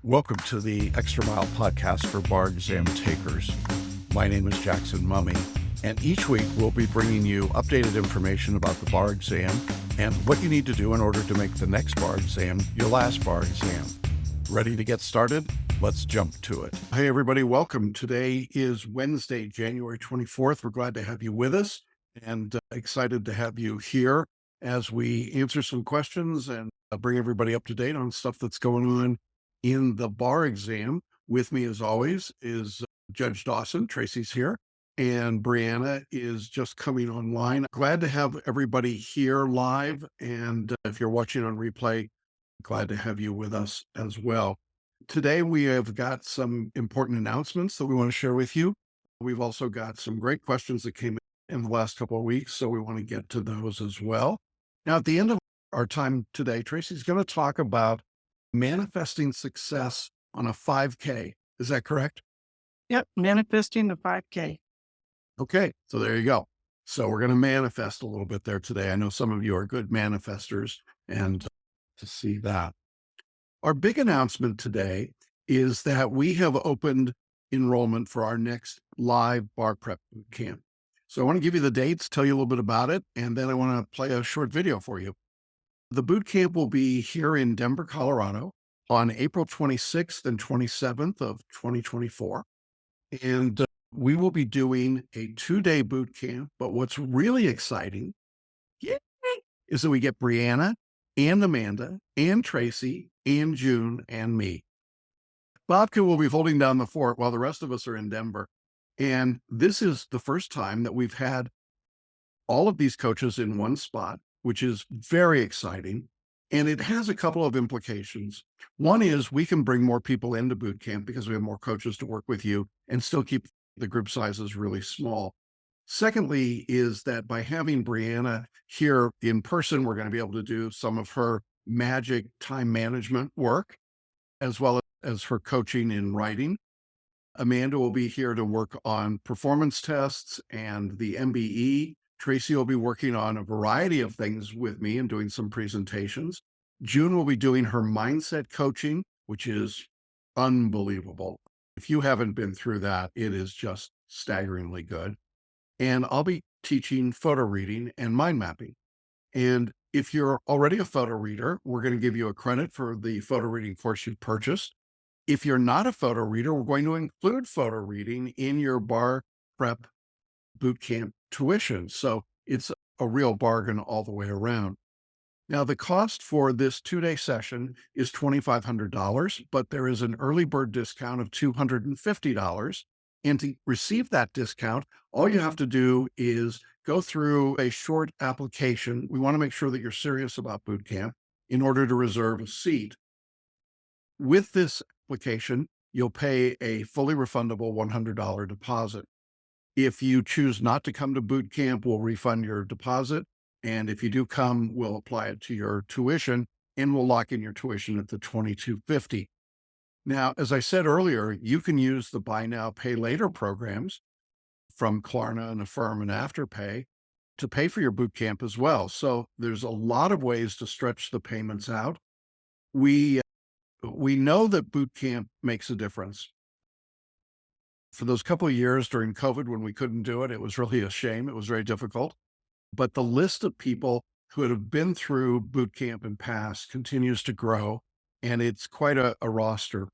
Welcome to the Extra Mile podcast for bar exam takers. My name is Jackson Mummy, and each week we'll be bringing you updated information about the bar exam and what you need to do in order to make the next bar exam your last bar exam. Ready to get started? Let's jump to it. Hey, everybody, welcome. Today is Wednesday, January 24th. We're glad to have you with us and excited to have you here as we answer some questions and bring everybody up to date on stuff that's going on in the bar exam. With me, as always, is Judge Dawson. Tracey's here, and Brianna is just coming online. Glad to have everybody here live, and if you're watching on replay, glad to have you with us as well. Today, we have got some important announcements that we want to share with you. We've also got some great questions that came in the last couple of weeks, so we want to get to those as well. Now, at the end of our time today, Tracey's going to talk about manifesting success on a 5K. Is that correct? Yep, manifesting the 5K. Okay, so there you go. So we're going to manifest a little bit there today. I know some of you are good manifestors, and to see that. Our big announcement today is that we have opened enrollment for our next live Bar Prep Bootcamp. So I want to give you the dates, tell you a little bit about it, and then I want to play a short video for you. The bootcamp will be here in Denver, Colorado on April 26th and 27th of 2024. And we will be doing a 2-day bootcamp. But what's really exciting is that we get Brianna and Amanda and Tracey and June and me. Bobka will be holding down the fort while the rest of us are in Denver. And this is the first time that we've had all of these coaches in one spot, which is very exciting. And it has a couple of implications. One is we can bring more people into boot camp because we have more coaches to work with you and still keep the group sizes really small. Secondly, is that by having Brianna here in person, we're going to be able to do some of her magic time management work, as well as her coaching in writing. Amanda will be here to work on performance tests and the MBE. Tracey will be working on a variety of things with me and doing some presentations. June will be doing her mindset coaching, which is unbelievable. If you haven't been through that, it is just staggeringly good. And I'll be teaching photo reading and mind mapping. And if you're already a photo reader, we're going to give you a credit for the photo reading course you've purchased. If you're not a photo reader, we're going to include photo reading in your Bar Prep Bootcamp tuition. So it's a real bargain all the way around. Now, the cost for this 2-day session is $2,500, but there is an early bird discount of $250. And to receive that discount, all you have to do is go through a short application. We want to make sure that you're serious about bootcamp in order to reserve a seat. With this application, you'll pay a fully refundable $100 deposit. If you choose not to come to boot camp, we'll refund your deposit. And if you do come, we'll apply it to your tuition and we'll lock in your tuition at the $2,250. Now, as I said earlier, you can use the buy now, pay later programs from Klarna and Affirm and Afterpay to pay for your boot camp as well. So there's a lot of ways to stretch the payments out. We know that boot camp makes a difference. For those couple of years during COVID when we couldn't do it, it was really a shame. It was very difficult. But the list of people who have been through boot camp and past continues to grow, and it's quite a roster.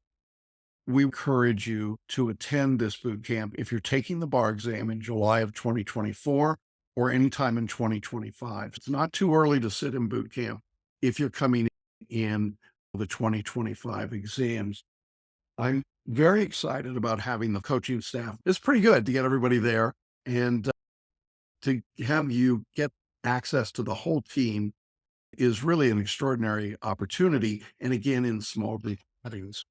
We encourage you to attend this boot camp if you're taking the bar exam in July of 2024 or anytime in 2025. It's not too early to sit in boot camp if you're coming in the 2025 exams. I'm very excited about having the coaching staff. It's pretty good to get everybody there and to have you get access to the whole team is really an extraordinary opportunity. And again, in small group settings.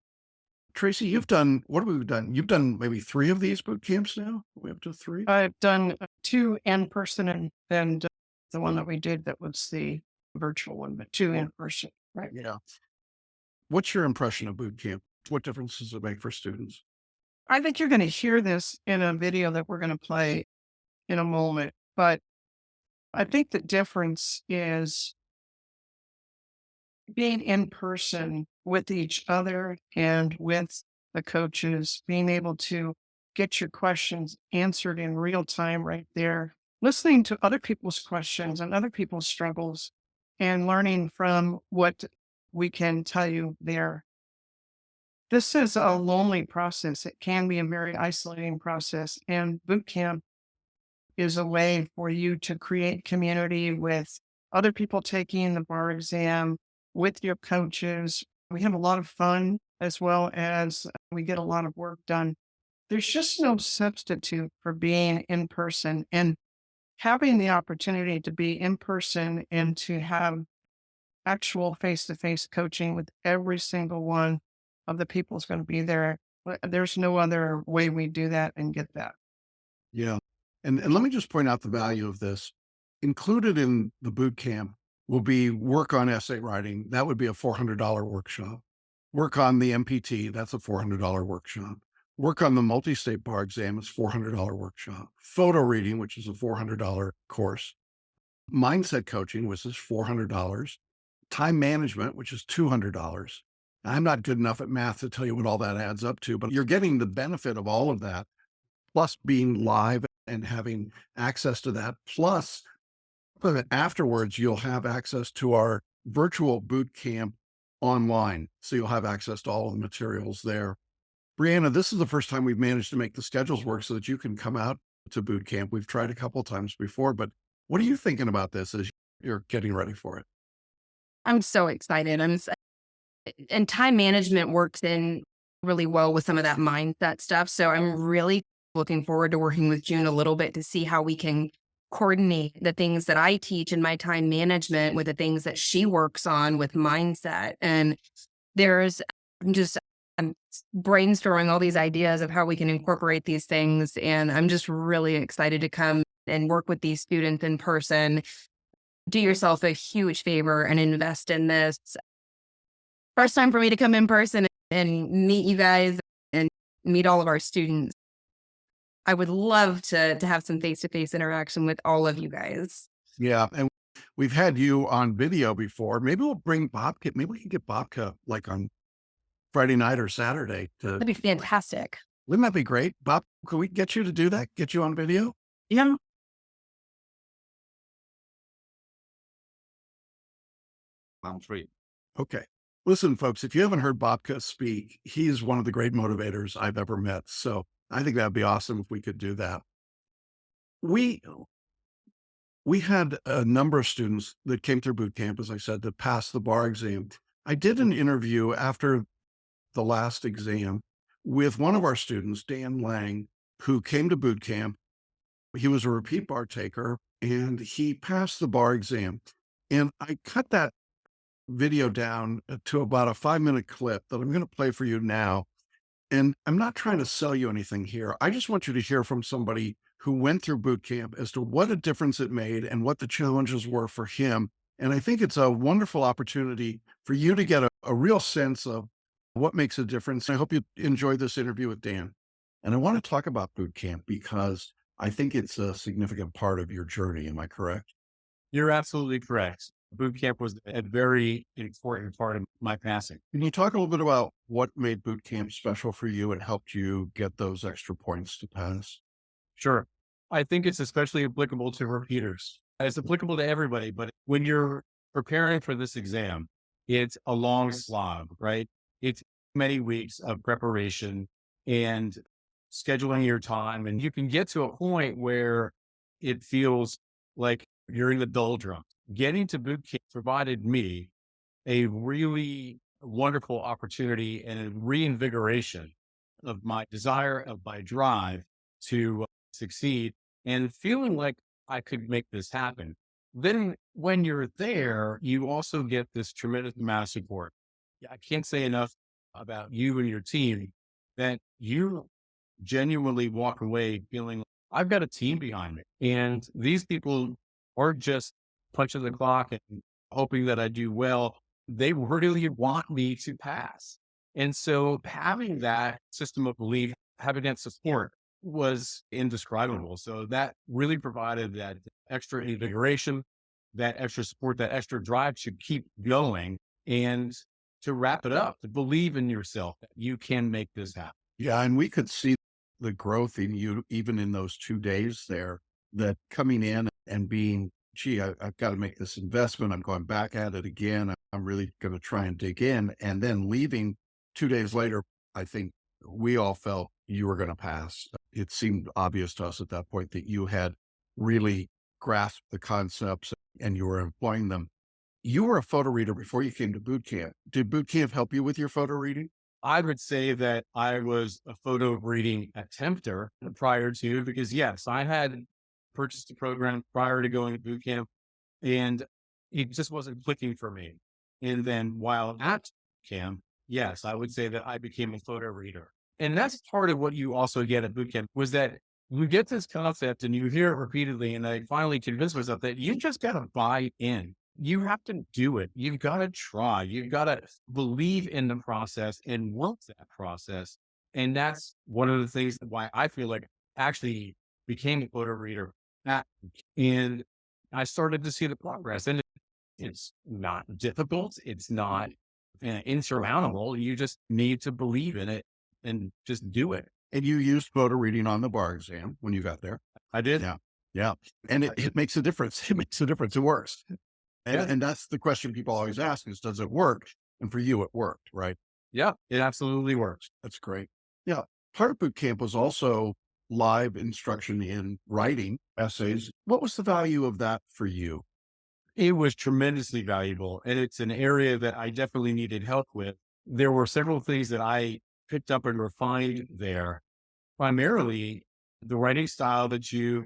Tracey, what have we done? You've done maybe 3 of these boot camps now? Are we up to 3? I've done 2 in person and the one that we did that was the virtual one, but 2 in person. Right. Yeah. What's your impression of boot camp? What difference does it make for students? I think you're going to hear this in a video that we're going to play in a moment, but I think the difference is being in person with each other and with the coaches, being able to get your questions answered in real time right there, listening to other people's questions and other people's struggles, and learning from what we can tell you there. This is a lonely process. It can be a very isolating process, and boot camp is a way for you to create community with other people taking the bar exam, with your coaches. We have a lot of fun as well as we get a lot of work done. There's just no substitute for being in person and having the opportunity to be in person and to have actual face to face coaching with every single one of the people who's going to be there. There's no other way we do that and get that. Yeah. And let me just point out the value of this. Included in the boot camp will be work on essay writing. That would be a $400 workshop. Work on the MPT, that's a $400 workshop. Work on the multi-state bar exam is $400 workshop. Photo reading, which is a $400 course. Mindset coaching, which is $400. Time management, which is $200. I'm not good enough at math to tell you what all that adds up to, but you're getting the benefit of all of that, plus being live and having access to that. Plus, afterwards, you'll have access to our virtual boot camp online. So you'll have access to all of the materials there. Brianna, this is the first time we've managed to make the schedules work so that you can come out to boot camp. We've tried a couple of times before, but what are you thinking about this as you're getting ready for it? I'm so excited. And time management works in really well with some of that mindset stuff. So I'm really looking forward to working with June a little bit to see how we can coordinate the things that I teach in my time management with the things that she works on with mindset. And there's I'm just I'm brainstorming all these ideas of how we can incorporate these things. And I'm just really excited to come and work with these students in person. Do yourself a huge favor and invest in this. First time for me to come in person and meet you guys and meet all of our students. I would love to have some face-to-face interaction with all of you guys. Yeah. And we've had you on video before. Maybe we'll bring Bobka. Maybe we can get Bobka like on Friday night or Saturday to, That'd be fantastic. wouldn't that be great? Bob, could we get you to do that? Get you on video? Yeah. I'm free. Okay. Listen, folks, if you haven't heard Bobka speak, he's one of the great motivators I've ever met. So I think that'd be awesome if we could do that. We had a number of students that came through boot camp, as I said, that passed the bar exam. I did an interview after the last exam with one of our students, Dan Lang, who came to boot camp. He was a repeat bar taker and he passed the bar exam. And I cut that video down to about a 5-minute clip that I'm going to play for you now. And I'm not trying to sell you anything here. I just want you to hear from somebody who went through boot camp as to what a difference it made and what the challenges were for him. And I think it's a wonderful opportunity for you to get a real sense of what makes a difference. I hope you enjoyed this interview with Dan. And I want to talk about boot camp because I think it's a significant part of your journey. Am I correct? You're absolutely correct. Boot camp was a very important part of my passing. Can you talk a little bit about what made boot camp special for you and helped you get those extra points to pass? Sure. I think it's especially applicable to repeaters. It's applicable to everybody, but when you're preparing for this exam, it's a long slog, right? It's many weeks of preparation and scheduling your time. And you can get to a point where it feels like you're in the doldrums. Getting to boot camp provided me a really wonderful opportunity and a reinvigoration of my desire, of my drive to succeed and feeling like I could make this happen. Then when you're there, you also get this tremendous amount of support. I can't say enough about you and your team that you genuinely walk away feeling like, I've got a team behind me. And these people aren't just punching the clock and hoping that I do well. They really want me to pass. And so having that system of belief, having that support was indescribable. So that really provided that extra invigoration, that extra support, that extra drive to keep going And to wrap it up, to believe in yourself that you can make this happen. Yeah. And we could see the growth in you, even in those 2 days there, that coming in and being, gee, I've got to make this investment. I'm going back at it again. I'm really going to try and dig in. And then leaving 2 days later, I think we all felt you were going to pass. It seemed obvious to us at that point that you had really grasped the concepts and you were employing them. You were a photo reader before you came to boot camp. Did boot camp help you with your photo reading? I would say that I was a photo reading attempter prior to, because yes, I had purchased a program prior to going to boot camp and it just wasn't clicking for me. And then while at camp, yes, I would say that I became a photo reader. And that's part of what you also get at boot camp was that you get this concept and you hear it repeatedly. And I finally convinced myself that you just got to buy in. You have to do it. You've got to try. You've got to believe in the process and work that process. And that's one of the things why I feel like I actually became a photo reader. And I started to see the progress. And it's not difficult. It's not insurmountable. You just need to believe in it and just do it. And you used photo reading on the bar exam when you got there. I did. Yeah. Yeah. And it makes a difference. It makes a difference. It works. And that's the question people always ask is, does it work? And for you, it worked, right? Yeah, it absolutely works. That's great. Yeah. Part of boot camp was also live instruction in writing essays. What was the value of that for you? It was tremendously valuable. And it's an area that I definitely needed help with. There were several things that I picked up and refined there. Primarily, the writing style that you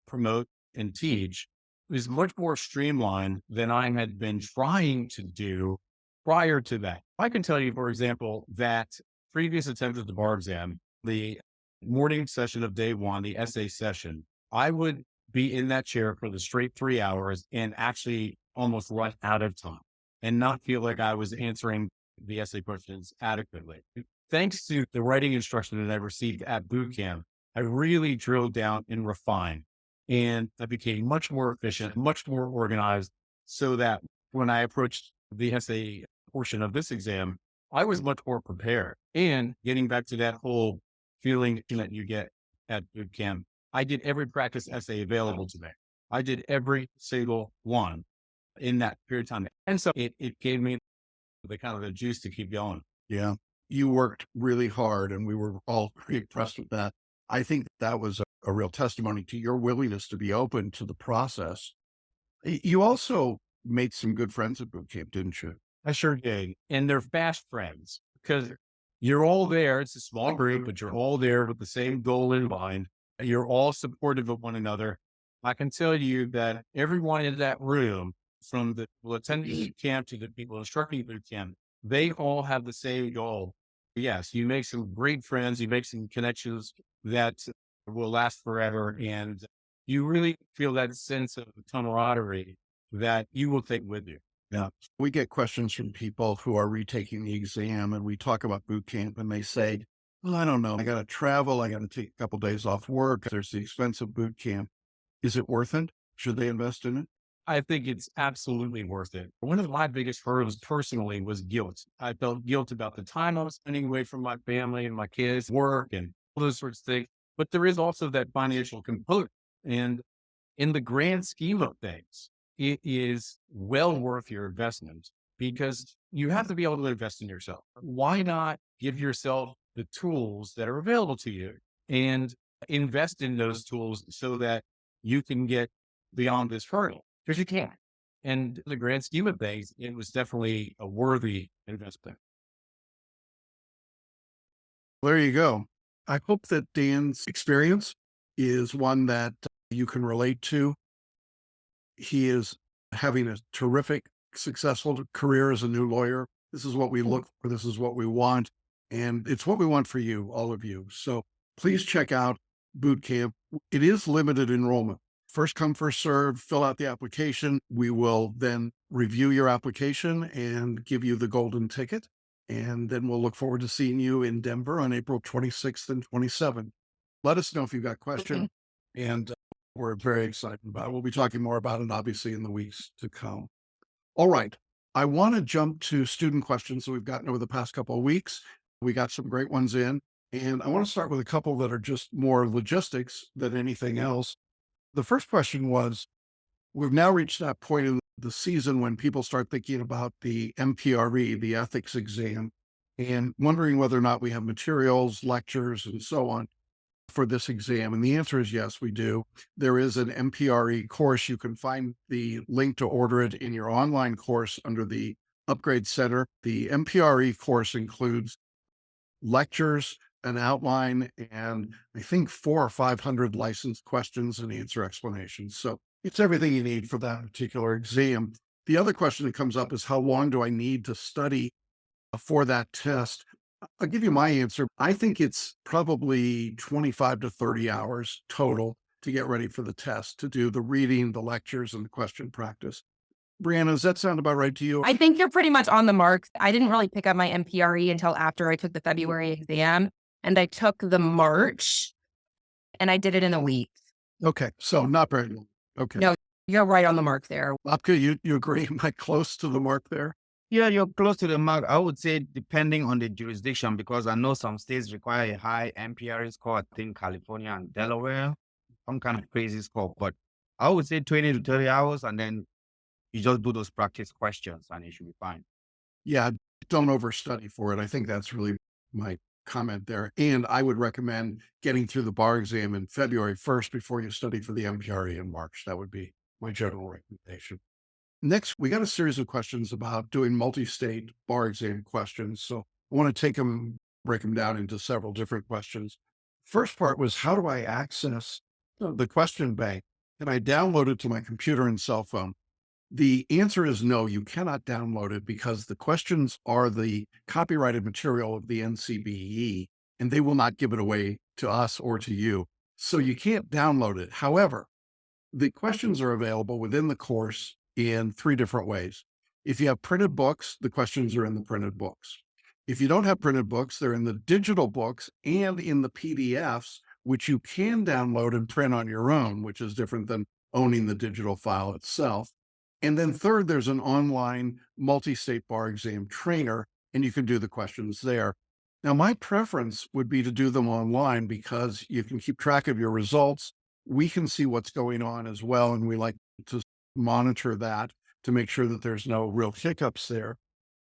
promote and teach is much more streamlined than I had been trying to do prior to that. I can tell you, for example, that previous attempt at the bar exam, the morning session of day one, the essay session, I would be in that chair for the straight 3 hours and actually almost run out of time and not feel like I was answering the essay questions adequately. Thanks to the writing instruction that I received at boot camp, I really drilled down and refined. And I became much more efficient, much more organized, so that when I approached the essay portion of this exam, I was much more prepared. And getting back to that whole feeling that you get at boot camp, I did every practice essay available to me. I did every single one in that period of time. And so it gave me the kind of the juice to keep going. Yeah. You worked really hard and we were all pretty impressed with that. I think that was a real testimony to your willingness to be open to the process. You also made some good friends at boot camp, didn't you? I sure did. And they're fast friends because you're all there. It's a small group, but you're all there with the same goal in mind. You're all supportive of one another. I can tell you that everyone in that room, from the people attending boot camp to the people instructing boot camp, they all have the same goal. Yes, you make some great friends, you make some connections that will last forever. And you really feel that sense of camaraderie that you will take with you. Yeah. We get questions from people who are retaking the exam and we talk about boot camp and they say, well, I don't know. I got to travel. I got to take a couple of days off work. There's the expense of boot camp. Is it worth it? Should they invest in it? I think it's absolutely worth it. One of my biggest hurdles personally was guilt. I felt guilt about the time I was spending away from my family and my kids, work and all those sorts of things. But there is also that financial component. And in the grand scheme of things, it is well worth your investment because you have to be able to invest in yourself. Why not give yourself the tools that are available to you and invest in those tools so that you can get beyond this hurdle? Because you can. And in the grand scheme of things, it was definitely a worthy investment. There you go. I hope that Dan's experience is one that you can relate to. He is having a terrific, successful career as a new lawyer. This is what we look for. This is what we want. And it's what we want for you, all of you. So please check out boot camp. It is limited enrollment. First come, first serve, fill out the application. We will then review your application and give you the golden ticket. And then we'll look forward to seeing you in Denver on April 26th and 27th. Let us know if you've got questions. And we're very excited about it. We'll be talking more about it, obviously, in the weeks to come. All right. I want to jump to student questions that we've gotten over the past couple of weeks. We got some great ones in, and I want to start with a couple that are just more logistics than anything else. The first question was, we've now reached that point in the season when people start thinking about the MPRE, the ethics exam, and wondering whether or not we have materials, lectures, and so on for this exam. And the answer is yes, we do. There is an MPRE course. You can find the link to order it in your online course under the Upgrade Center. The MPRE course includes lectures, an outline, and I think 400 or 500 licensed questions and answer explanations. So it's everything you need for that particular exam. The other question that comes up is, how long do I need to study for that test? I'll give you my answer. I think it's probably 25 to 30 hours total to get ready for the test, to do the reading, the lectures, and the question practice. Brianna, does that sound about right to you? I think you're pretty much on the mark. I didn't really pick up my MPRE until after I took the February exam, and I took the March, and I did it in a week. Okay, so not very long. Okay. No, you're right on the mark there. Lapka, you agree? Am I close to the mark there? Yeah, you're close to the mark. I would say depending on the jurisdiction, because I know some states require a high MPRE score. I think California and Delaware, some kind of crazy score. But I would say 20 to 30 hours, and then you just do those practice questions and it should be fine. Yeah, don't overstudy for it. I think that's really my comment there. And I would recommend getting through the bar exam in February 1st before you study for the MPRE in March. That would be my general recommendation. Next, we got a series of questions about doing multi-state bar exam questions. So I want to break them down into several different questions. First part was, how do I access the question bank? Can I download it to my computer and cell phone? The answer is no, you cannot download it because the questions are the copyrighted material of the NCBE, and they will not give it away to us or to you. So you can't download it. However, the questions are available within the course in 3 different ways. If you have printed books, the questions are in the printed books. If you don't have printed books, they're in the digital books and in the PDFs, which you can download and print on your own, which is different than owning the digital file itself. And then third, there's an online multi-state bar exam trainer, and you can do the questions there. Now, my preference would be to do them online because you can keep track of your results. We can see what's going on as well, and we like to monitor that to make sure that there's no real hiccups there.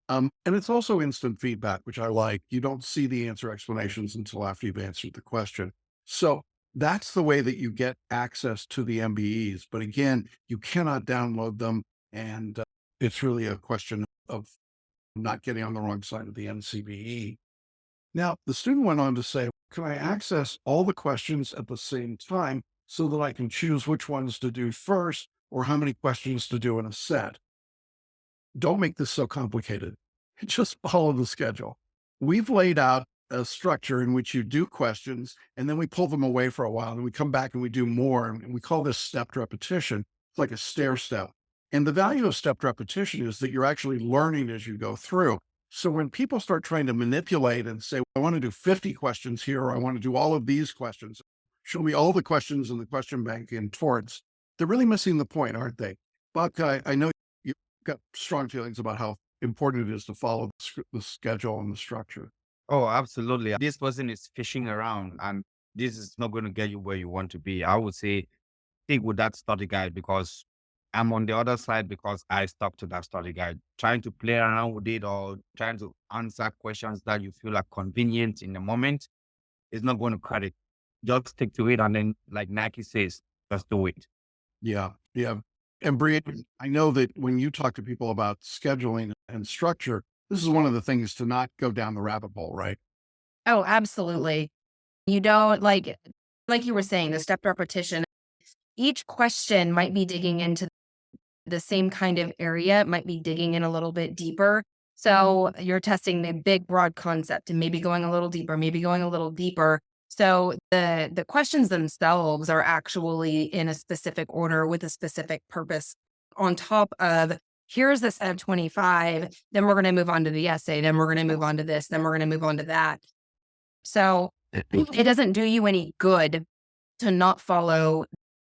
And it's also instant feedback, which I like. You don't see the answer explanations until after you've answered the question. So that's the way that you get access to the MBEs. But again, you cannot download them. And it's really a question of not getting on the wrong side of the NCBE. Now, the student went on to say, can I access all the questions at the same time so that I can choose which ones to do first or how many questions to do in a set? Don't make this so complicated. Just follow the schedule. We've laid out a structure in which you do questions and then we pull them away for a while and we come back and we do more. And we call this stepped repetition. It's like a stair step. And the value of stepped repetition is that you're actually learning as you go through. So when people start trying to manipulate and say, I want to do 50 questions here, or I want to do all of these questions, show me all the questions in the question bank in torts, they're really missing the point, aren't they? Buck, I know you've got strong feelings about how important it is to follow the schedule and the structure. Oh, absolutely. This person is fishing around, and this is not going to get you where you want to be. I would say stick with that study guide, because I'm on the other side, because I stuck to that study guide. Trying to play around with it or trying to answer questions that you feel are convenient in the moment is not going to cut it. Just stick to it. And then, like Nike says, just do it. Yeah. Yeah. And Brianna, I know that when you talk to people about scheduling and structure, this is one of the things to not go down the rabbit hole, right? Oh, absolutely. You don't like you were saying, the stepped repetition. Each question might be digging into the same kind of area, might be digging in a little bit deeper. So you're testing the big, broad concept and maybe going a little deeper, maybe going a little deeper. So the questions themselves are actually in a specific order with a specific purpose on top of, here's the set of 25, then we're going to move on to the essay, then we're going to move on to this, then we're going to move on to that. So it doesn't do you any good to not follow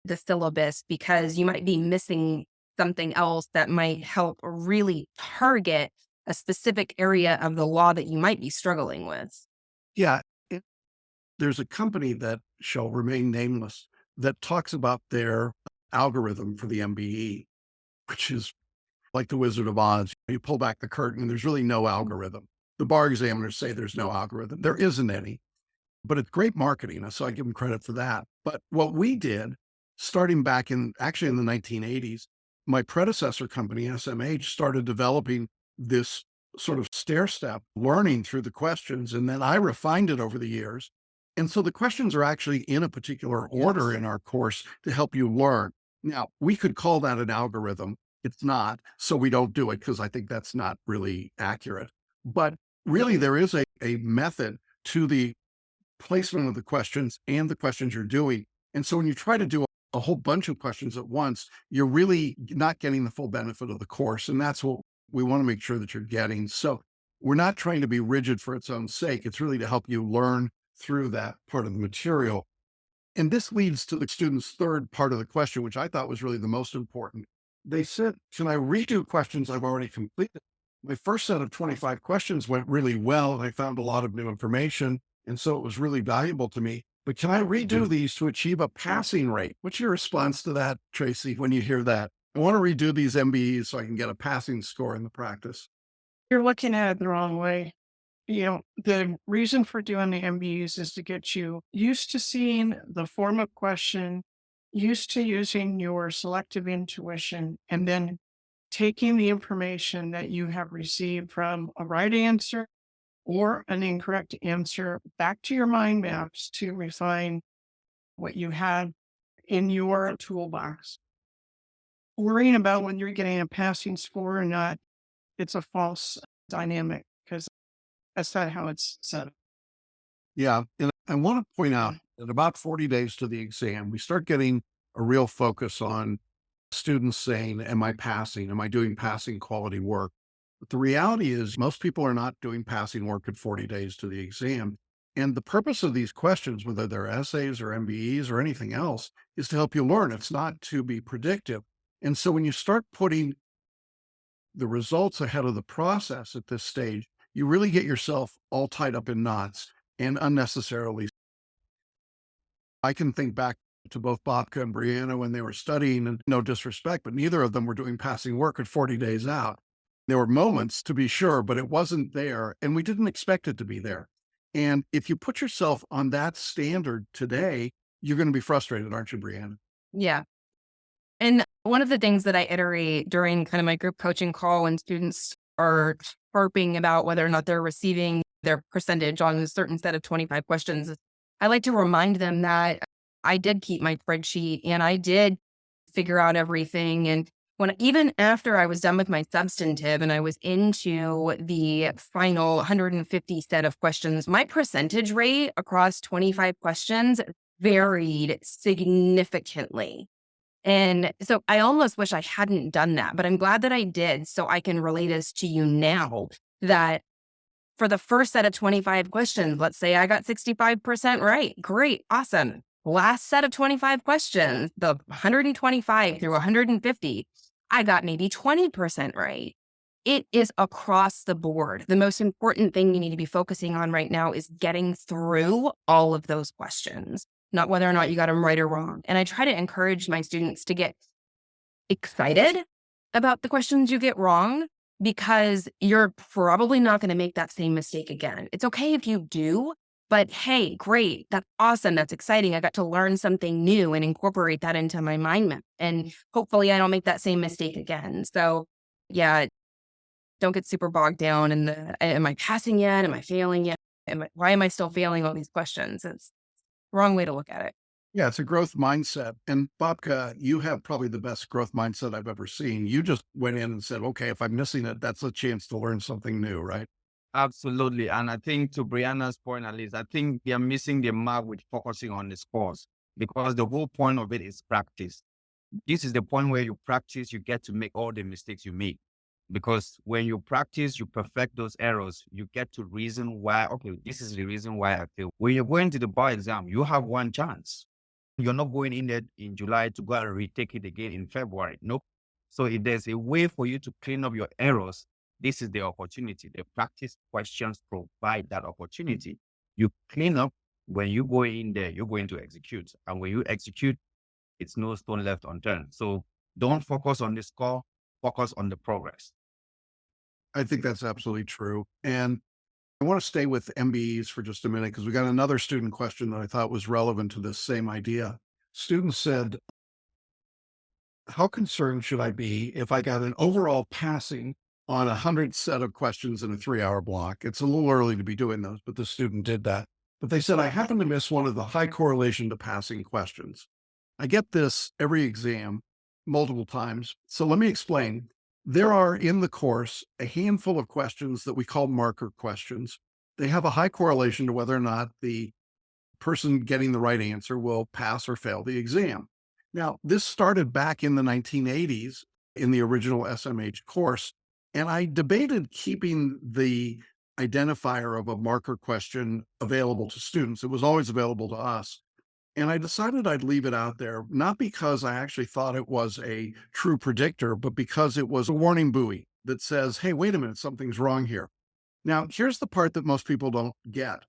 the syllabus because you might be missing something else that might help really target a specific area of the law that you might be struggling with. Yeah. There's a company that shall remain nameless that talks about their algorithm for the MBE, which is like the Wizard of Oz. You pull back the curtain and there's really no algorithm. The bar examiners say there's no algorithm. There isn't any, but it's great marketing. So I give them credit for that. But what we did, starting back in actually in the 1980s, my predecessor company, SMH, started developing this sort of stair step learning through the questions. And then I refined it over the years. And so the questions are actually in a particular order in our course to help you learn. Now, we could call that an algorithm. It's not, so we don't do it because I think that's not really accurate. But really, there is a method to the placement of the questions and the questions you're doing. And so when you try to do a whole bunch of questions at once, you're really not getting the full benefit of the course. And that's what we want to make sure that you're getting. So we're not trying to be rigid for its own sake. It's really to help you learn through that part of the material. And this leads to the student's third part of the question, which I thought was really the most important. They said, can I redo questions I've already completed? My first set of 25 questions went really well, and I found a lot of new information. And so it was really valuable to me. But can I redo these to achieve a passing rate? What's your response to that, Tracey, when you hear that? I want to redo these MBEs so I can get a passing score in the practice. You're looking at it the wrong way. The reason for doing the MBEs is to get you used to seeing the form of question, used to using your selective intuition, and then taking the information that you have received from a right answer or an incorrect answer back to your mind maps to refine what you had in your toolbox. Worrying about when you're getting a passing score or not, it's a false dynamic because that's not how it's set up. Yeah. And I want to point out that about 40 days to the exam, we start getting a real focus on students saying, am I passing? Am I doing passing quality work? But the reality is most people are not doing passing work at 40 days to the exam. And the purpose of these questions, whether they're essays or MBEs or anything else, is to help you learn. It's not to be predictive. And so when you start putting the results ahead of the process at this stage, you really get yourself all tied up in knots and unnecessarily. I can think back to both Bobka and Brianna when they were studying, and no disrespect, but neither of them were doing passing work at 40 days out. There were moments to be sure, but it wasn't there, and we didn't expect it to be there. And if you put yourself on that standard today, you're going to be frustrated, aren't you, Brianna? Yeah. And one of the things that I iterate during kind of my group coaching call when students are harping about whether or not they're receiving their percentage on a certain set of 25 questions, is I like to remind them that I did keep my spreadsheet and I did figure out everything. And even after I was done with my substantive and I was into the final 150 set of questions, my percentage rate across 25 questions varied significantly. And so I almost wish I hadn't done that, but I'm glad that I did. So I can relay this to you now that for the first set of 25 questions, let's say I got 65% right. Great. Awesome. Last set of 25 questions, the 125 through 150, I got maybe 20% right. It is across the board. The most important thing you need to be focusing on right now is getting through all of those questions, not whether or not you got them right or wrong. And I try to encourage my students to get excited about the questions you get wrong, because you're probably not going to make that same mistake again. It's okay if you do, but hey, great. That's awesome. That's exciting. I got to learn something new and incorporate that into my mind map. And hopefully I don't make that same mistake again. So yeah, don't get super bogged down in am I passing yet? Am I failing yet? Why am I still failing all these questions? It's the wrong way to look at it. Yeah, it's a growth mindset. And Bobka, you have probably the best growth mindset I've ever seen. You just went in and said, okay, if I'm missing it, that's a chance to learn something new, right? Absolutely. And I think to Brianna's point, at least, I think they are missing the mark with focusing on the scores, because the whole point of it is practice. This is the point where you practice, you get to make all the mistakes you make. Because when you practice, you perfect those errors, you get to reason why, okay, this is the reason why I failed. When you're going to the bar exam, you have one chance. You're not going in there in July to go and retake it again in February. Nope. So if there's a way for you to clean up your errors, this is the opportunity. The practice questions provide that opportunity. You clean up. When you go in there, you're going to execute. And when you execute, it's no stone left unturned. So don't focus on the score, focus on the progress. I think that's absolutely true. And I want to stay with MBEs for just a minute because we got another student question that I thought was relevant to this same idea. Student said, how concerned should I be if I got an overall passing on 100 set of questions in a 3-hour block? It's a little early to be doing those, but the student did that. But they said, I happen to miss one of the high correlation to passing questions. I get this every exam multiple times. So let me explain. There are in the course a handful of questions that we call marker questions. They have a high correlation to whether or not the person getting the right answer will pass or fail the exam. Now, this started back in the 1980s in the original SMH course, and I debated keeping the identifier of a marker question available to students. It was always available to us. And I decided I'd leave it out there, not because I actually thought it was a true predictor, but because it was a warning buoy that says, hey, wait a minute, something's wrong here. Now, here's the part that most people don't get.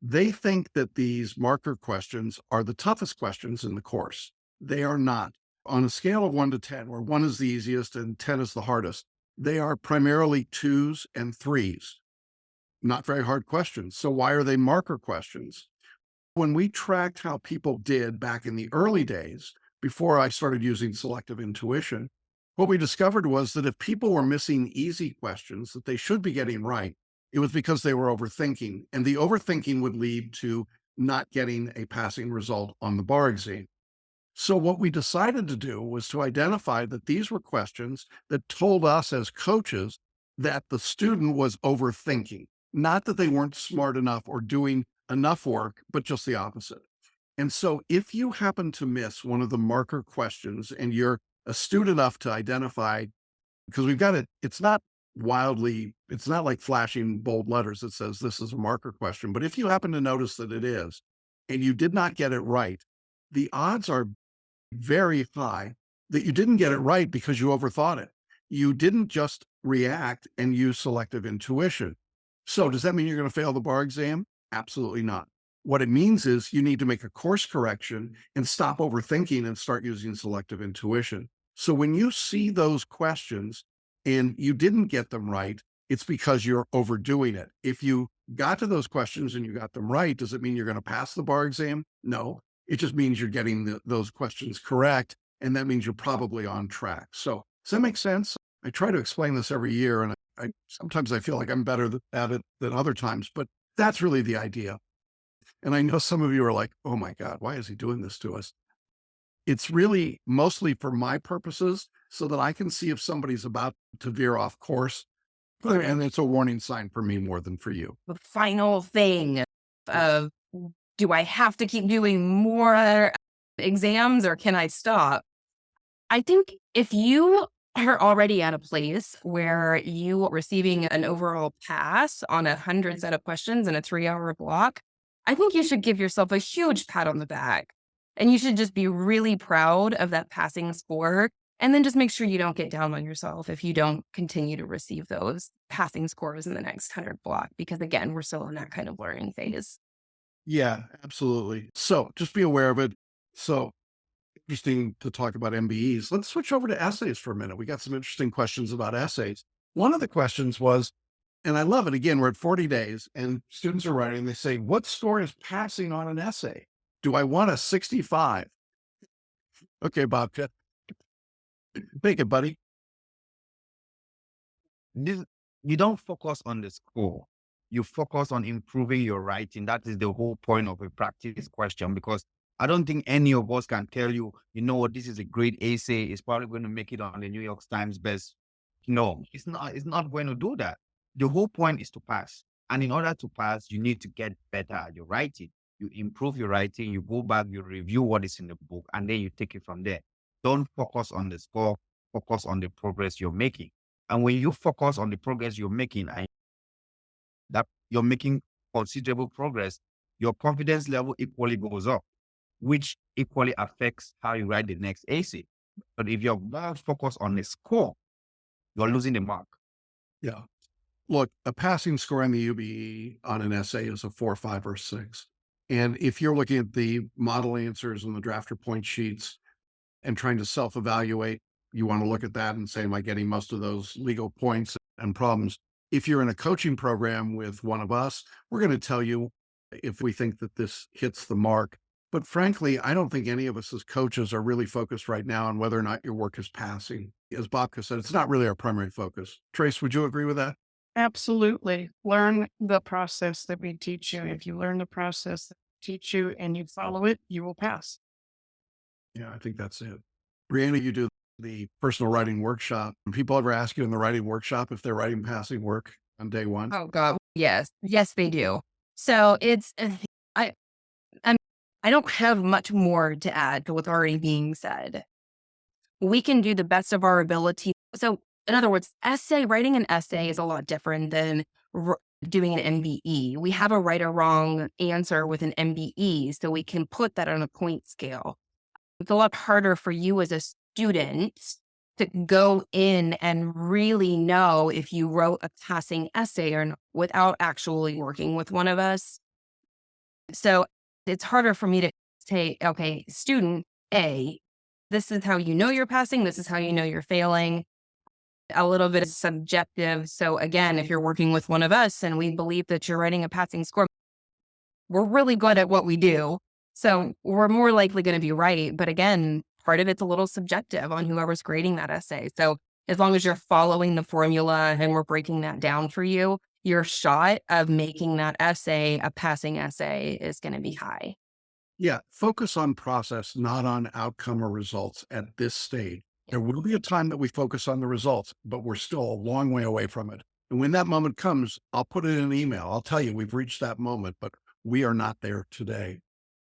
They think that these marker questions are the toughest questions in the course. They are not. On a scale of 1 to 10, where 1 is the easiest and 10 is the hardest, they are primarily 2s and 3s. Not very hard questions. So why are they marker questions? When we tracked how people did back in the early days, before I started using selective intuition, what we discovered was that if people were missing easy questions that they should be getting right, it was because they were overthinking, and the overthinking would lead to not getting a passing result on the bar exam. So what we decided to do was to identify that these were questions that told us as coaches that the student was overthinking, not that they weren't smart enough or doing enough work, but just the opposite. And so if you happen to miss one of the marker questions and you're astute enough to identify, because we've got it, it's not like flashing bold letters that says this is a marker question, but if you happen to notice that it is, and you did not get it right, the odds are very high that you didn't get it right because you overthought it. You didn't just react and use selective intuition. So does that mean you're going to fail the bar exam? Absolutely not. What it means is you need to make a course correction and stop overthinking and start using selective intuition. So when you see those questions and you didn't get them right, it's because you're overdoing it. If you got to those questions and you got them right, does it mean you're going to pass the bar exam? No, it just means you're getting those questions correct. And that means you're probably on track. So does that make sense? I try to explain this every year, and sometimes I feel like I'm better at it than other times, but that's really the idea. And I know some of you are like, oh my God, why is he doing this to us? It's really mostly for my purposes so that I can see if somebody's about to veer off course. And it's a warning sign for me more than for you. The final thing of, do I have to keep doing more exams or can I stop? I think if you are already at a place where you are receiving an overall pass on 100 set of questions in a 3-hour block, I think you should give yourself a huge pat on the back. And you should just be really proud of that passing score. And then just make sure you don't get down on yourself if you don't continue to receive those passing scores in the next 100 block, because again, we're still in that kind of learning phase. Yeah, absolutely. So just be aware of it. So interesting to talk about MBEs. Let's switch over to essays for a minute. We got some interesting questions about essays. One of the questions was, and I love it, again, we're at 40 days and students are writing, they say, what score is passing on an essay? Do I want a 65? Okay, Bob, take it, buddy. You don't focus on the score. You focus on improving your writing. That is the whole point of a practice question, because I don't think any of us can tell you, you know what, this is a great essay. It's probably going to make it on the New York Times best. No, it's not going to do that. The whole point is to pass. And in order to pass, you need to get better at your writing. You improve your writing, you go back, you review what is in the book, and then you take it from there. Don't focus on the score, focus on the progress you're making. And when you focus on the progress you're making, and that you're making considerable progress, your confidence level equally goes up, which equally affects how you write the next essay. But if you're more focused on the score, you're losing the mark. Yeah. Look, a passing score on the UBE on an essay is a 4, 5, or 6. And if you're looking at the model answers and the drafter point sheets and trying to self-evaluate, you want to look at that and say, am I getting most of those legal points and problems? If you're in a coaching program with one of us, we're going to tell you if we think that this hits the mark. But frankly, I don't think any of us as coaches are really focused right now on whether or not your work is passing. As Bobka said, it's not really our primary focus. Trace, would you agree with that? Absolutely. Learn the process that we teach you. If you learn the process that we teach you and you follow it, you will pass. Yeah, I think that's it. Brianna, you do the personal writing workshop. People ever ask you in the writing workshop if they're writing passing work on day one? Oh God. Yes. Yes, they do. So it's, I, I'm, I don't have much more to add to what's already being said. We can do the best of our ability. So in other words, writing an essay is a lot different than doing an MBE. We have a right or wrong answer with an MBE, so we can put that on a point scale. It's a lot harder for you as a student to go in and really know if you wrote a passing essay or not without actually working with one of us. So it's harder for me to say, okay, student A, this is how you know you're passing, this is how you know you're failing. A little bit subjective. So again, if you're working with one of us and we believe that you're writing a passing score, we're really good at what we do. So we're more likely going to be right. But again, part of it's a little subjective on whoever's grading that essay. So as long as you're following the formula and we're breaking that down for you, your shot of making that essay a passing essay is going to be high. Yeah, focus on process, not on outcome or results at this stage. There will be a time that we focus on the results, but we're still a long way away from it. And when that moment comes, I'll put it in an email. I'll tell you we've reached that moment, but we are not there today.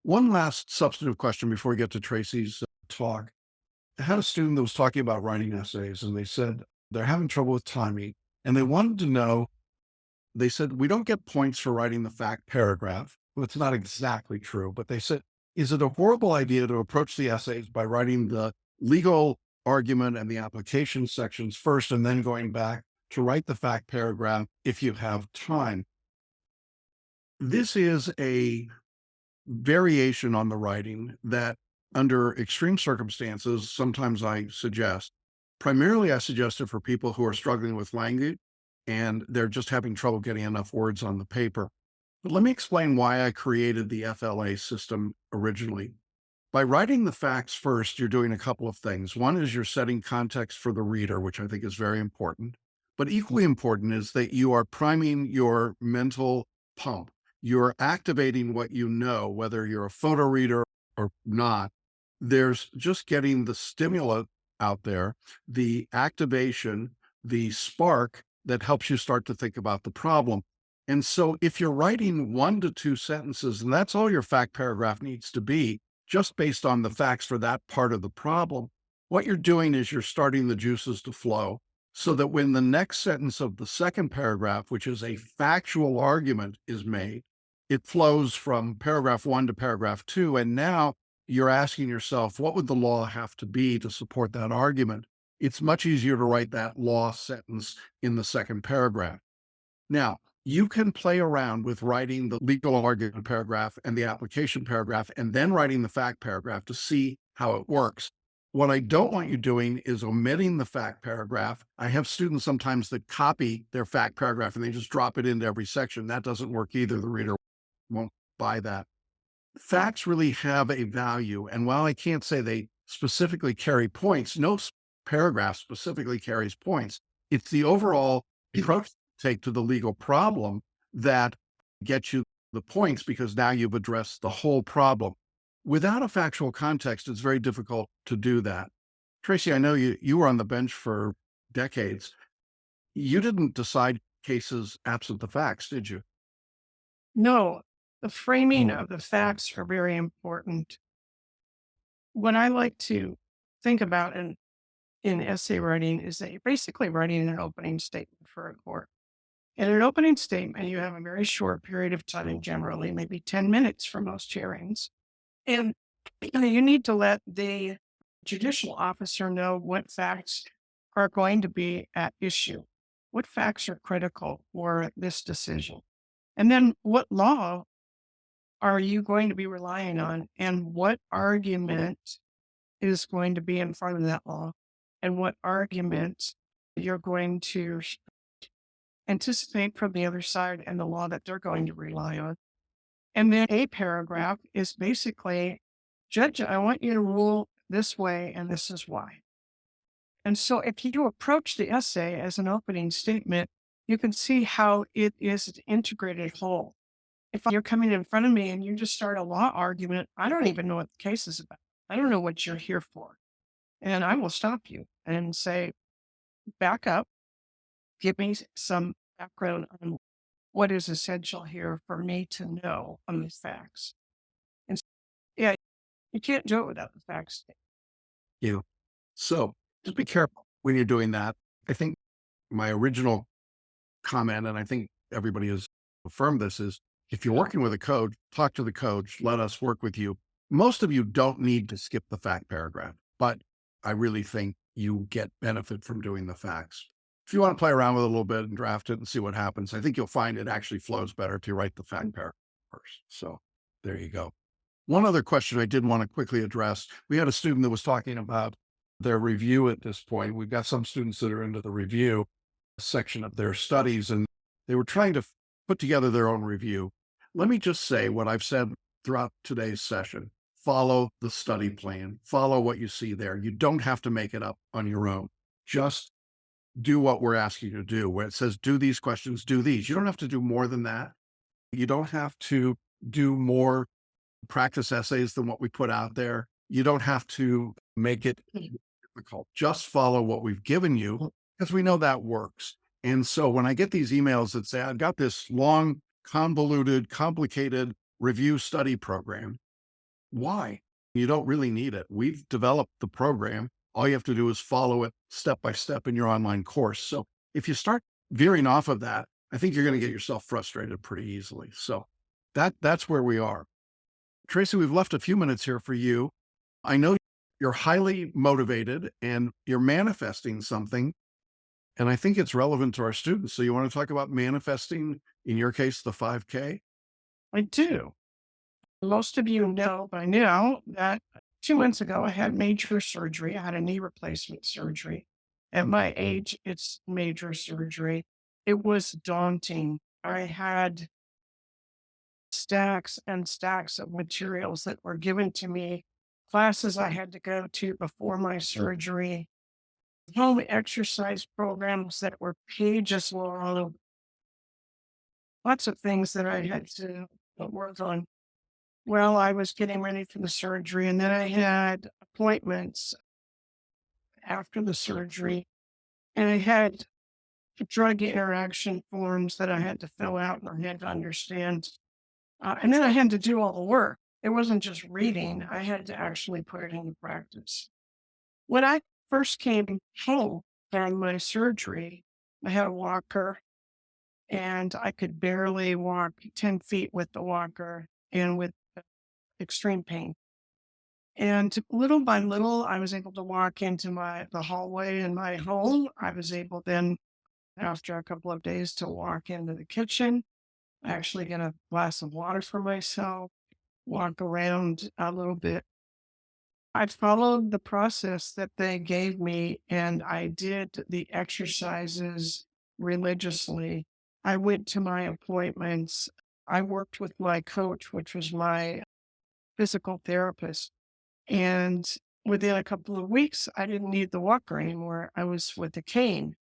One last substantive question before we get to Tracy's talk. I had a student that was talking about writing essays, and they said they're having trouble with timing, and they wanted to know, they said, we don't get points for writing the fact paragraph. Well, it's not exactly true, but they said, is it a horrible idea to approach the essays by writing the legal argument and the application sections first and then going back to write the fact paragraph if you have time? This is a variation on the writing that under extreme circumstances, sometimes I suggest. Primarily, I suggest it for people who are struggling with language and they're just having trouble getting enough words on the paper. But let me explain why I created the FLA system originally. By writing the facts first, you're doing a couple of things. One is you're setting context for the reader, which I think is very important. But equally important is that you are priming your mental pump. You're activating what you know, whether you're a photo reader or not. There's just getting the stimulant out there, the activation, the spark that helps you start to think about the problem. And so if you're writing 1 to 2 sentences, and that's all your fact paragraph needs to be, just based on the facts for that part of the problem, what you're doing is you're starting the juices to flow so that when the next sentence of the second paragraph, which is a factual argument, is made, it flows from paragraph 1 to paragraph 2. And now you're asking yourself, what would the law have to be to support that argument? It's much easier to write that law sentence in the second paragraph. Now, you can play around with writing the legal argument paragraph and the application paragraph and then writing the fact paragraph to see how it works. What I don't want you doing is omitting the fact paragraph. I have students sometimes that copy their fact paragraph and they just drop it into every section. That doesn't work either. The reader won't buy that. Facts really have a value. And while I can't say they specifically carry points, no paragraph specifically carries points. It's the overall approach take to the legal problem that gets you the points because now you've addressed the whole problem. Without a factual context, it's very difficult to do that. Tracy, I know you were on the bench for decades. You didn't decide cases absent the facts, did you? No, the framing of the facts are very important. What I like to think about in essay writing is that you're basically writing an opening statement for a court. In an opening statement, you have a very short period of time, generally maybe 10 minutes for most hearings. And you need to let the judicial officer know what facts are going to be at issue, what facts are critical for this decision, and then what law are you going to be relying on, and what argument is going to be in front of that law, and what argument you're going to anticipate from the other side and the law that they're going to rely on. And then a paragraph is basically, Judge, I want you to rule this way, and this is why. And so if you approach the essay as an opening statement, you can see how it is an integrated whole. If you're coming in front of me and you just start a law argument, I don't even know what the case is about. I don't know what you're here for. And I will stop you and say, back up, give me some background on what is essential here for me to know on these facts. And yeah, you can't do it without the facts. You. So just be careful when you're doing that. I think my original comment, and I think everybody has affirmed this, is if you're working with a coach, talk to the coach, let us work with you. Most of you don't need to skip the fact paragraph, but I really think you get benefit from doing the facts. If you want to play around with it a little bit and draft it and see what happens, I think you'll find it actually flows better if you write the fact paragraph first. So there you go. One other question I did want to quickly address. We had a student that was talking about their review at this point. We've got some students that are into the review section of their studies, and they were trying to put together their own review. Let me just say what I've said throughout today's session. Follow the study plan. Follow what you see there. You don't have to make it up on your own. Just do what we're asking you to do. Where it says, do these questions, do these. You don't have to do more than that. You don't have to do more practice essays than what we put out there. You don't have to make it difficult. Just follow what we've given you because we know that works. And so when I get these emails that say, I've got this long, convoluted, complicated review study program, why? You don't really need it. We've developed the program. All you have to do is follow it step by step in your online course. So if you start veering off of that, I think you're going to get yourself frustrated pretty easily. So that's where we are. Tracey, we've left a few minutes here for you. I know you're highly motivated and you're manifesting something, and I think it's relevant to our students. So you want to talk about manifesting, in your case, the 5K? I do. Most of you know by now that 2 months ago, I had major surgery. I had a knee replacement surgery. At my age, it's major surgery. It was daunting. I had stacks and stacks of materials that were given to me, classes I had to go to before my surgery, home exercise programs that were pages long, lots of things that I had to work on. Well, I was getting ready for the surgery, and then I had appointments after the surgery, and I had drug interaction forms that I had to fill out and I had to understand. And then I had to do all the work. It wasn't just reading, I had to actually put it into practice. When I first came home from my surgery, I had a walker and I could barely walk 10 feet with the walker and with extreme pain. And little by little, I was able to walk into the hallway in my home. I was able then, after a couple of days, to walk into the kitchen, actually get a glass of water for myself, walk around a little bit. I followed the process that they gave me and I did the exercises religiously. I went to my appointments. I worked with my coach, which was my physical therapist. And within a couple of weeks, I didn't need the walker anymore. I was with a cane.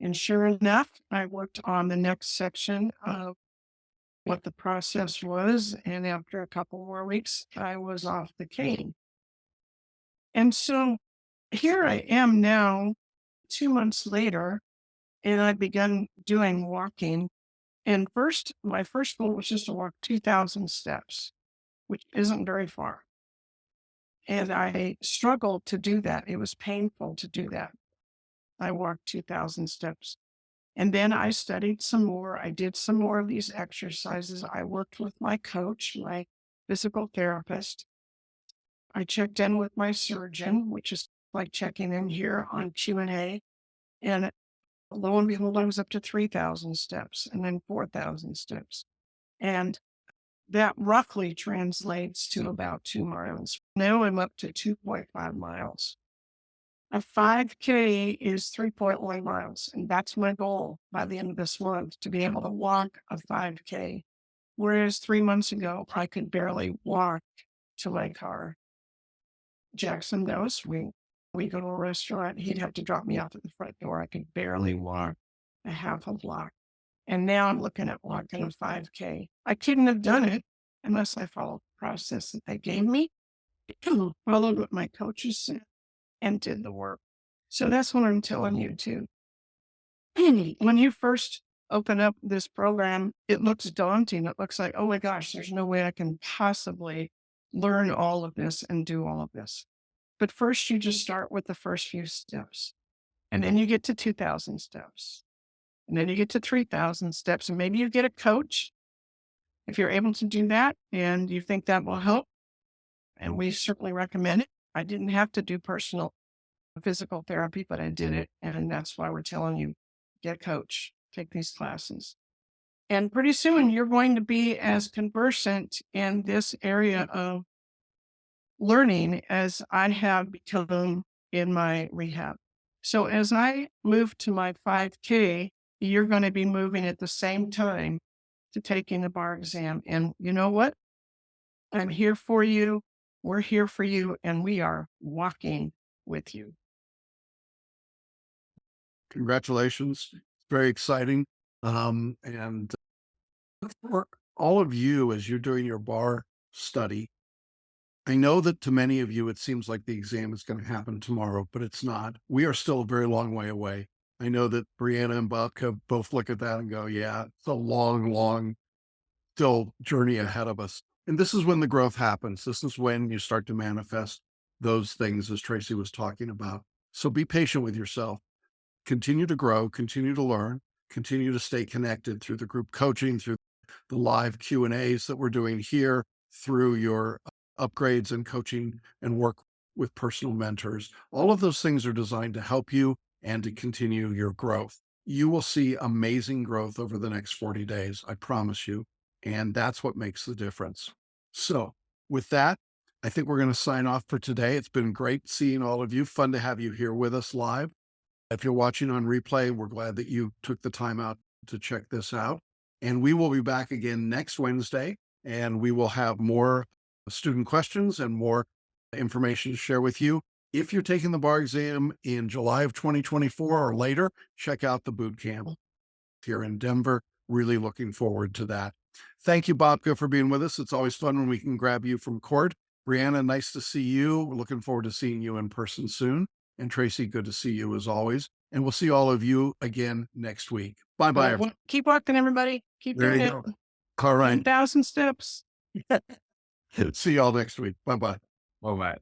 And sure enough, I worked on the next section of what the process was. And after a couple more weeks, I was off the cane. And so here I am now, 2 months later, and I began doing walking. And my first goal was just to walk 2,000 steps, which isn't very far. And I struggled to do that. It was painful to do that. I walked 2,000 steps. And then I studied some more. I did some more of these exercises. I worked with my coach, my physical therapist. I checked in with my surgeon, which is like checking in here on Q&A. And lo and behold, I was up to 3,000 steps and then 4,000 steps. And that roughly translates to about 2 miles. Now I'm up to 2.5 miles. A 5K is 3.1 miles. And that's my goal by the end of this month, to be able to walk a 5K. Whereas 3 months ago, I could barely walk to my car. Jackson knows we go to a restaurant, he'd have to drop me off at the front door. I could barely walk a half a block. And now I'm looking at walking a 5K. I couldn't have done it unless I followed the process that they gave me, followed what my coaches said, and did the work. So that's what I'm telling you too. When you first open up this program, it looks daunting. It looks like, oh my gosh, there's no way I can possibly learn all of this and do all of this. But first, you just start with the first few steps. And then you get to 2,000 steps. And then you get to 3,000 steps. And maybe you get a coach if you're able to do that and you think that will help. And we certainly recommend it. I didn't have to do personal physical therapy, but I did it. And that's why we're telling you, get a coach, take these classes. And pretty soon you're going to be as conversant in this area of learning as I have become in my rehab. So as I move to my 5K, you're going to be moving at the same time to taking the bar exam. And you know what? I'm here for you. We're here for you. And we are walking with you. Congratulations. Very exciting. And for all of you, as you're doing your bar study, I know that to many of you, it seems like the exam is going to happen tomorrow, but it's not. We are still a very long way away. I know that Brianna and Bobka both look at that and go, yeah, it's a long, still journey ahead of us. And this is when the growth happens. This is when you start to manifest those things, as Tracey was talking about. So be patient with yourself. Continue to grow, continue to learn, continue to stay connected through the group coaching, through the live Q&As that we're doing here, through your upgrades and coaching and work with personal mentors. All of those things are designed to help you and to continue your growth. You will see amazing growth over the next 40 days, I promise you. And that's what makes the difference. So with that, I think we're going to sign off for today. It's been great seeing all of you. Fun to have you here with us live. If you're watching on replay, we're glad that you took the time out to check this out. And we will be back again next Wednesday, and we will have more student questions and more information to share with you. If you're taking the bar exam in July of 2024 or later, check out the boot camp here in Denver. Really looking forward to that. Thank you, Bobka, for being with us. It's always fun when we can grab you from court. Brianna, nice to see you. We're looking forward to seeing you in person soon. And Tracey, good to see you as always. And we'll see all of you again next week. Bye-bye. Keep walking, everybody. Keep There doing you it. go. All right. 10,000 steps. See y'all next week. Bye-bye. Bye-bye.